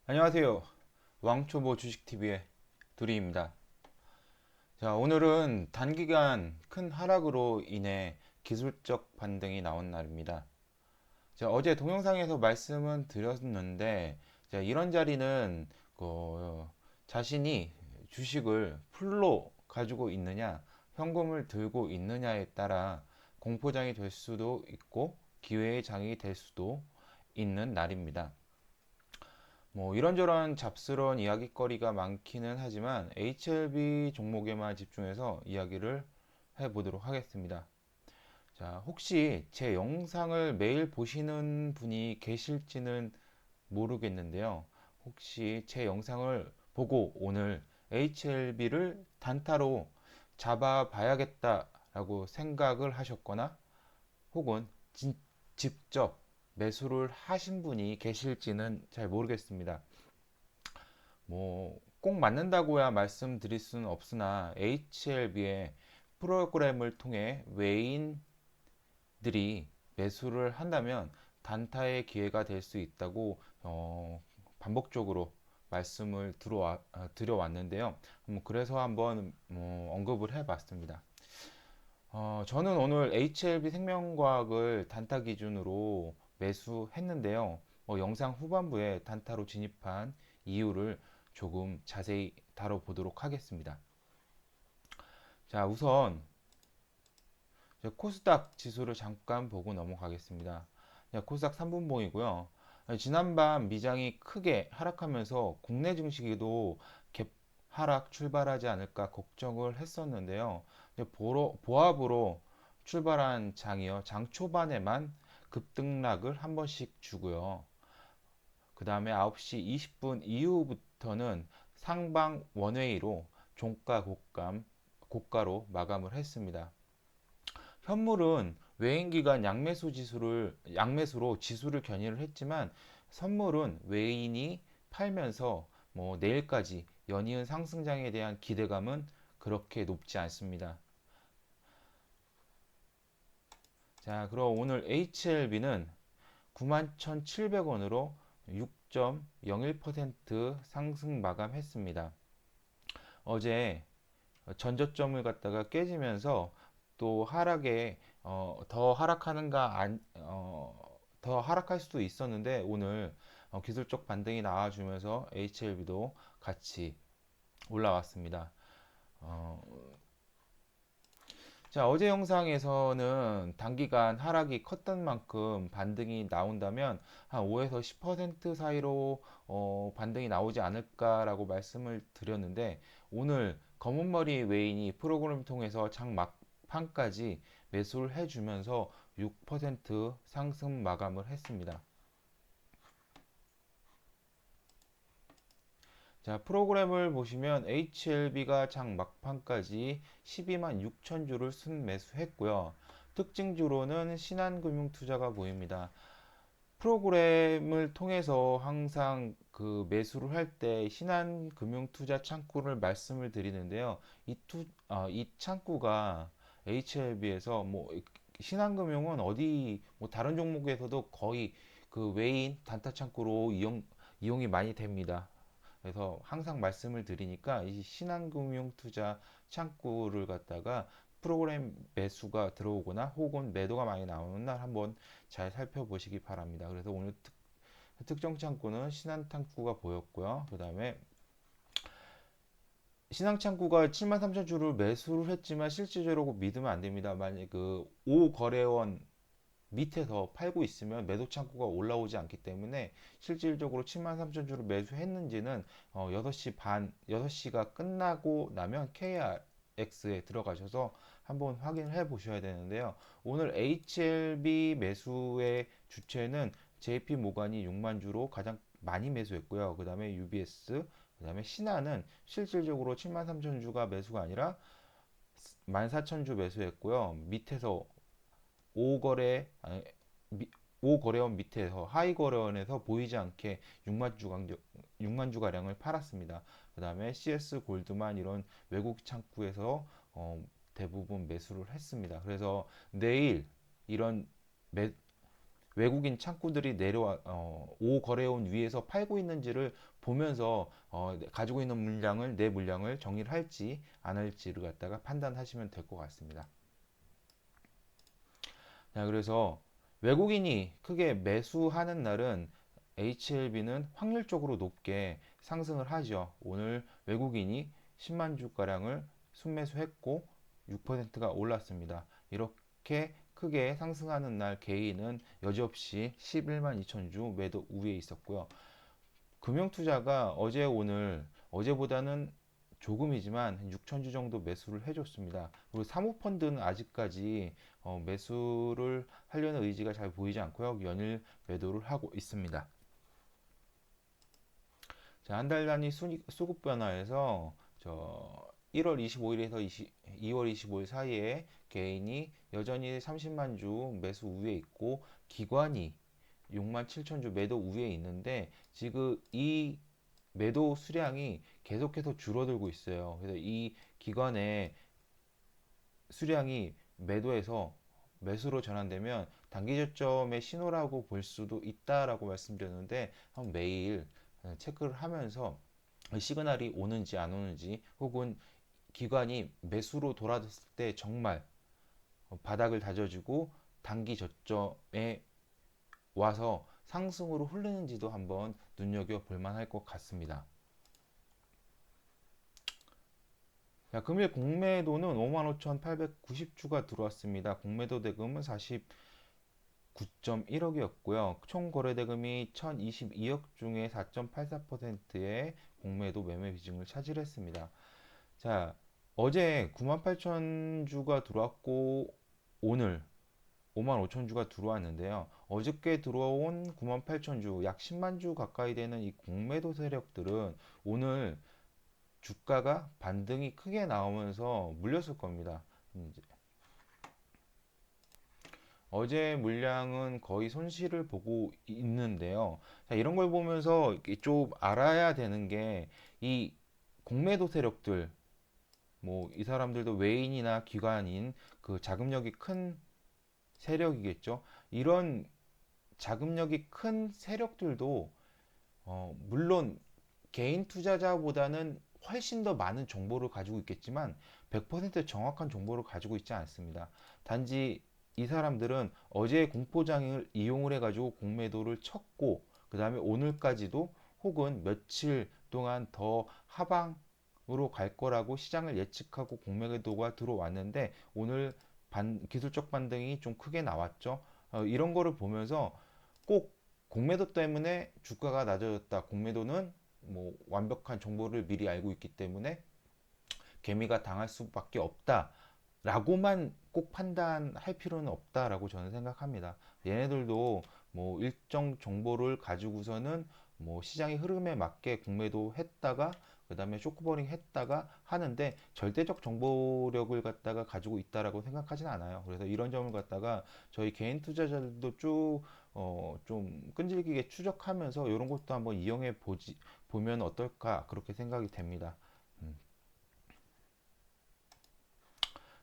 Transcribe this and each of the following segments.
안녕하세요. 왕초보 주식TV의 두리입니다. 자, 오늘은 단기간 큰 하락으로 인해 기술적 반등이 나온 날입니다. 자, 어제 동영상에서 말씀은 드렸는데, 자, 이런 자리는 자신이 주식을 풀로 가지고 있느냐, 현금을 들고 있느냐에 따라 공포장이 될 수도 있고, 기회의 장이 될 수도 있는 날입니다. 뭐 이런저런 잡스러운 이야기거리가 많기는 하지만 HLB 종목에만 집중해서 이야기를 해보도록 하겠습니다. 자, 혹시 제 영상을 매일 보시는 분이 계실지는 모르겠는데요. 혹시 제 영상을 보고 오늘 HLB를 단타로 잡아봐야겠다라고 생각을 하셨거나 혹은 직접 매수를 하신 분이 계실지는 잘 모르겠습니다. 뭐 꼭 맞는다고야 말씀드릴 수는 없으나 HLB의 프로그램을 통해 외인들이 매수를 한다면 단타의 기회가 될 수 있다고 반복적으로 말씀을 드려왔는데요. 그래서 한번 언급을 해봤습니다. 저는 오늘 HLB 생명과학을 단타 기준으로 매수했는데요. 영상 후반부에 단타로 진입한 이유를 조금 자세히 다뤄보도록 하겠습니다. 자, 우선 코스닥 지수를 잠깐 보고 넘어가겠습니다. 코스닥 3분봉이고요. 지난밤 미장이 크게 하락하면서 국내 증시도 갭 하락 출발하지 않을까 걱정을 했었는데요. 보합으로 출발한 장이요. 장 초반에만 급등락을 한 번씩 주고요. 그 다음에 9시 20분 이후부터는 상방 원웨이로 종가 고가로 마감을 했습니다. 현물은 외인기관 양매수로 지수를 견인을 했지만 선물은 외인이 팔면서 내일까지 연이은 상승장에 대한 기대감은 그렇게 높지 않습니다. 자, 그럼 오늘 HLB는 91,700원으로 6.01% 상승 마감했습니다. 어제 전저점을 갖다가 깨지면서 또 하락에 더 하락하는가 더 하락할 수도 있었는데 오늘 기술적 반등이 나와주면서 HLB도 같이 올라왔습니다. 어, 자, 어제 영상에서는 단기간 하락이 컸던 만큼 반등이 나온다면 한 5에서 10% 사이로 반등이 나오지 않을까라고 말씀을 드렸는데 오늘 검은머리 외인이 프로그램을 통해서 장 막판까지 매수를 해주면서 6% 상승 마감을 했습니다. 자, 프로그램을 보시면 HLB가 장 막판까지 12만 6천 주를 순매수했고요. 특징주로는 신한금융투자가 보입니다. 프로그램을 통해서 항상 그 매수를 할 때 신한금융투자 창구를 말씀을 드리는데요. 이 창구가 HLB에서 신한금융은 어디 다른 종목에서도 거의 그 외인 단타 창구로 이용이 많이 됩니다. 그래서 항상 말씀을 드리니까 이 신한금융 투자 창구를 갖다가 프로그램 매수가 들어오거나 혹은 매도가 많이 나오는 날 한번 잘 살펴보시기 바랍니다. 그래서 오늘 특정 창구는 신한 창구가 보였고요. 그 다음에 신한 창구가 73,000주를 매수를 했지만 실질적으로 믿으면 안 됩니다. 만약 그 5거래원 밑에서 팔고 있으면 매도 창구가 올라오지 않기 때문에 실질적으로 73,000주를 매수했는지는 6시가 끝나고 나면 KRX에 들어가셔서 한번 확인해 보셔야 되는데요. 오늘 HLB 매수의 주체는 JP 모간이 6만 주로 가장 많이 매수했고요. 그 다음에 UBS, 그 다음에 신한은 실질적으로 73,000주가 매수가 아니라 14,000주 매수했고요. 밑에서 5거래 아니, 5거래원 밑에서 하위 거래원에서 보이지 않게 6만 주 가량을 팔았습니다. 그 다음에 CS 골드만 이런 외국 창구에서 대부분 매수를 했습니다. 그래서 내일 이런 매, 외국인 창구들이 내려와 5거래원 위에서 팔고 있는지를 보면서 가지고 있는 물량을 내 물량을 정리를 할지 안 할지를 갖다가 판단하시면 될 것 같습니다. 자, 그래서 외국인이 크게 매수하는 날은 HLB는 확률적으로 높게 상승을 하죠. 오늘 외국인이 10만 주가량을 순매수했고 6%가 올랐습니다. 이렇게 크게 상승하는 날 개인은 여지없이 11만 2천 주 매도 우위에 있었고요. 금융투자가 어제 오늘 어제보다는 조금이지만 6천 주 정도 매수를 해줬습니다. 그리고 사모펀드는 아직까지 매수를 하려는 의지가 잘 보이지 않고요. 연일 매도를 하고 있습니다. 자, 한 달 단위 수급 변화에서 1월 25일에서 2월 25일 사이에 개인이 여전히 30만 주 매수 우위에 있고 기관이 6만 7천 주 매도 우위에 있는데 지금 이 매도 수량이 계속해서 줄어들고 있어요. 그래서 이 기관의 수량이 매도에서 매수로 전환되면 단기 저점의 신호라고 볼 수도 있다라고 말씀드렸는데 한번 매일 체크를 하면서 시그널이 오는지 안 오는지 혹은 기관이 매수로 돌아섰을 때 정말 바닥을 다져주고 단기 저점에 와서 상승으로 흐르는지도 한번 눈여겨볼 만할 것 같습니다. 자, 금일 공매도는 55,890주가 들어왔습니다. 공매도 대금은 49.1억이었고요. 총 거래 대금이 1,022억 중에 4.84%의 공매도 매매 비중을 차지했습니다. 자, 어제 98,000주가 들어왔고 오늘 55,000주가 들어왔는데요. 어저께 들어온 98,000주, 약 10만 주 가까이 되는 이 공매도 세력들은 오늘 주가가 반등이 크게 나오면서 물렸을 겁니다. 이제 어제 물량은 거의 손실을 보고 있는데요. 자, 이런 걸 보면서 좀 알아야 되는 게 이 공매도 세력들, 뭐 이 사람들도 외인이나 기관인 그 자금력이 큰 세력이겠죠. 이런 자금력이 큰 세력들도 물론 개인 투자자보다는 훨씬 더 많은 정보를 가지고 있겠지만 100% 정확한 정보를 가지고 있지 않습니다. 단지 이 사람들은 어제의 공포장을 이용을 해가지고 공매도를 쳤고 그 다음에 오늘까지도 혹은 며칠 동안 더 하방으로 갈 거라고 시장을 예측하고 공매도가 들어왔는데 오늘 기술적 반등이 좀 크게 나왔죠. 이런 거를 보면서 꼭 공매도 때문에 주가가 낮아졌다. 공매도는 뭐 완벽한 정보를 미리 알고 있기 때문에 개미가 당할 수밖에 없다. 라고만 꼭 판단할 필요는 없다라고 저는 생각합니다. 얘네들도 뭐 일정 정보를 가지고서는 뭐 시장의 흐름에 맞게 공매도 했다가 그 다음에 쇼크버링 했다가 하는데 절대적 정보력을 갖다가 가지고 있다라고 생각하진 않아요. 그래서 이런 점을 갖다가 저희 개인 투자자들도 쭉 좀 끈질기게 추적하면서 이런 것도 한번 이용해 보면 어떨까 그렇게 생각이 됩니다. 음.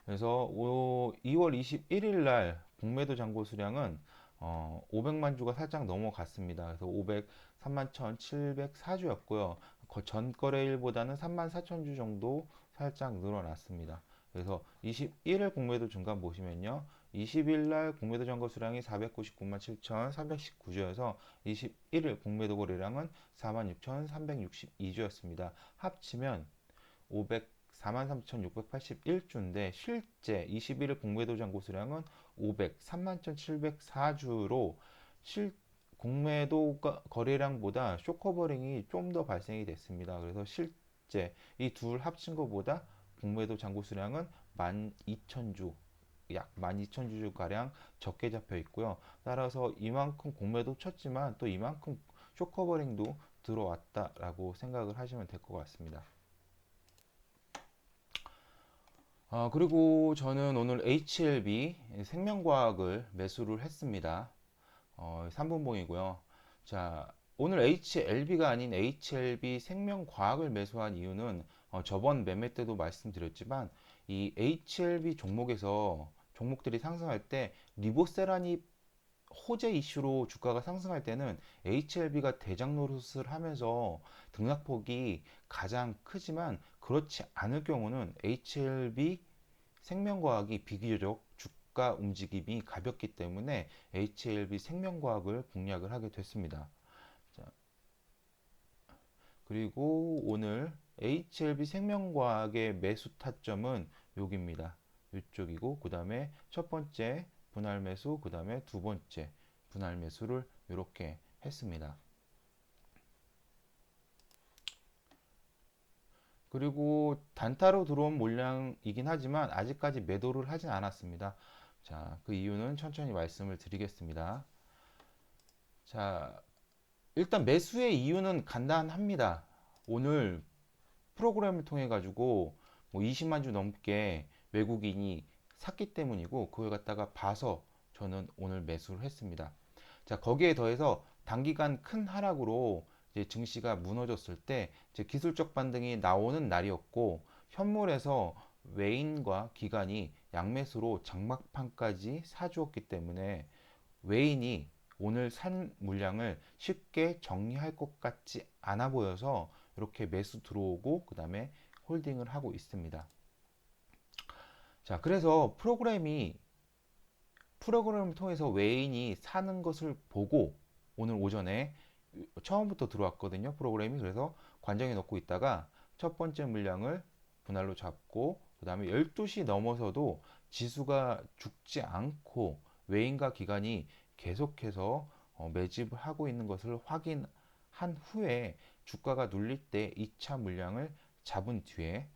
그래서 2월 21일 날 공매도 잔고 수량은 500만 주가 살짝 넘어갔습니다. 그래서 503만 1,704주였고요. 전 거래일보다는 3만 4천 주 정도 살짝 늘어났습니다. 그래서 21일 공매도 중간 보시면요. 20일 날 공매도 잔고 수량이 499만 7,319주여서 21일 공매도 거래량은 4만 6,362주였습니다. 합치면 43,681주인데 실제 21일 공매도 잔고 수량은 503만 1,704주로 공매도 거래량보다 쇼커버링이 좀 더 발생이 됐습니다. 그래서 실제 이 둘 합친 것보다 공매도 잔고 수량은 12,000주 약 12,000주 가량 적게 잡혀 있고요. 따라서 이만큼 공매도 쳤지만 또 이만큼 쇼커버링도 들어왔다라고 생각을 하시면 될 것 같습니다. 그리고 저는 오늘 HLB 생명과학을 매수를 했습니다. 3분봉이고요. 자, 오늘 HLB가 아닌 HLB 생명과학을 매수한 이유는 저번 매매 때도 말씀드렸지만 이 HLB 종목에서 종목들이 상승할 때 리보세라닙 호재 이슈로 주가가 상승할 때는 HLB가 대장 노릇을 하면서 등락폭이 가장 크지만 그렇지 않을 경우는 HLB 생명과학이 비교적 주가 움직임이 가볍기 때문에 HLB 생명과학을 공략을 하게 됐습니다. 자, 그리고 오늘 HLB 생명과학의 매수 타점은 여기입니다. 이쪽이고 그 다음에 첫 번째 분할 매수, 그 다음에 두 번째 분할 매수를 이렇게 했습니다. 그리고 단타로 들어온 물량이긴 하지만 아직까지 매도를 하진 않았습니다. 자, 그 이유는 천천히 말씀을 드리겠습니다. 자, 일단 매수의 이유는 간단합니다. 오늘 프로그램을 통해 가지고 뭐 20만 주 넘게 외국인이 샀기 때문이고 그걸 갖다가 봐서 저는 오늘 매수를 했습니다. 자, 거기에 더해서 단기간 큰 하락으로 이제 증시가 무너졌을 때 이제 기술적 반등이 나오는 날이었고 현물에서 외인과 기관이 양매수로 장막판까지 사주었기 때문에 외인이 오늘 산 물량을 쉽게 정리할 것 같지 않아 보여서 이렇게 매수 들어오고 그 다음에 홀딩을 하고 있습니다. 자, 그래서 프로그램을 통해서 외인이 사는 것을 보고 오늘 오전에 처음부터 들어왔거든요. 프로그램이. 그래서 관정에 넣고 있다가 첫 번째 물량을 분할로 잡고 그 다음에 12시 넘어서도 지수가 죽지 않고 외인과 기관이 계속해서 매집을 하고 있는 것을 확인한 후에 주가가 눌릴 때 2차 물량을 잡은 뒤에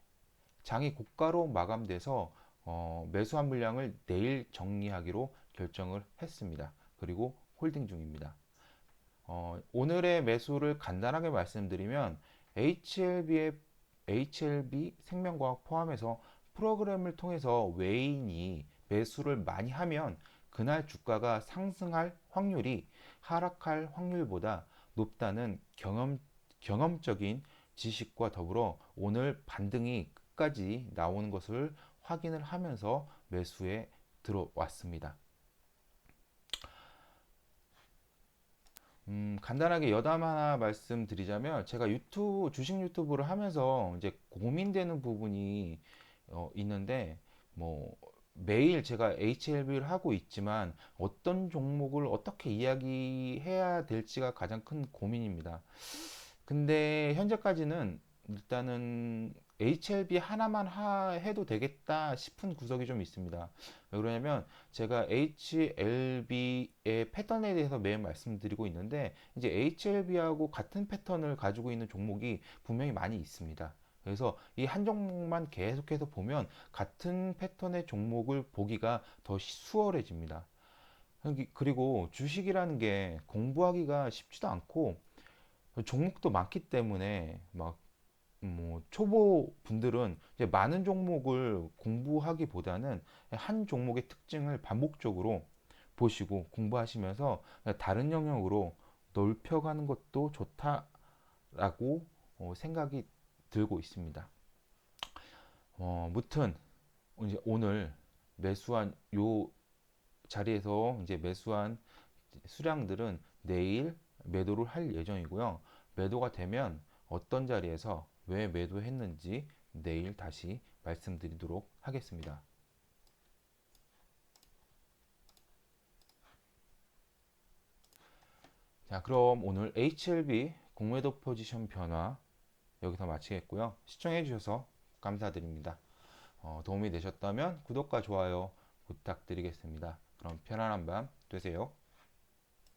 장이 고가로 마감돼서 매수한 물량을 내일 정리하기로 결정을 했습니다. 그리고 홀딩 중입니다. 오늘의 매수를 간단하게 말씀드리면 HLB 생명과학 포함해서 프로그램을 통해서 외인이 매수를 많이 하면 그날 주가가 상승할 확률이 하락할 확률보다 높다는 경험적인 지식과 더불어 오늘 반등이 끝까지 나오는 것을 확인을 하면서 매수에 들어왔습니다. 간단하게 여담 하나 말씀드리자면 제가 주식 유튜브를 하면서 이제 고민되는 부분이 있는데 뭐 매일 제가 HLB를 하고 있지만 어떤 종목을 어떻게 이야기해야 될지가 가장 큰 고민입니다. 근데 현재까지는 일단은 HLB 하나만 해도 되겠다 싶은 구석이 좀 있습니다. 왜 그러냐면 제가 HLB의 패턴에 대해서 매일 말씀드리고 있는데 이제 HLB하고 같은 패턴을 가지고 있는 종목이 분명히 많이 있습니다. 그래서 이 한 종목만 계속해서 보면 같은 패턴의 종목을 보기가 더 수월해집니다. 그리고 주식이라는 게 공부하기가 쉽지도 않고 종목도 많기 때문에 막 뭐 초보 분들은 이제 많은 종목을 공부하기보다는 한 종목의 특징을 반복적으로 보시고 공부하시면서 다른 영역으로 넓혀가는 것도 좋다라고 생각이 들고 있습니다. 무튼 이제 오늘 매수한 요 자리에서 이제 매수한 수량들은 내일 매도를 할 예정이고요. 매도가 되면 어떤 자리에서 왜 매도했는지 내일 다시 말씀드리도록 하겠습니다. 자, 그럼 오늘 HLB 공매도 포지션 변화 여기서 마치겠고요. 시청해 주셔서 감사드립니다. 도움이 되셨다면 구독과 좋아요 부탁드리겠습니다. 그럼 편안한 밤 되세요.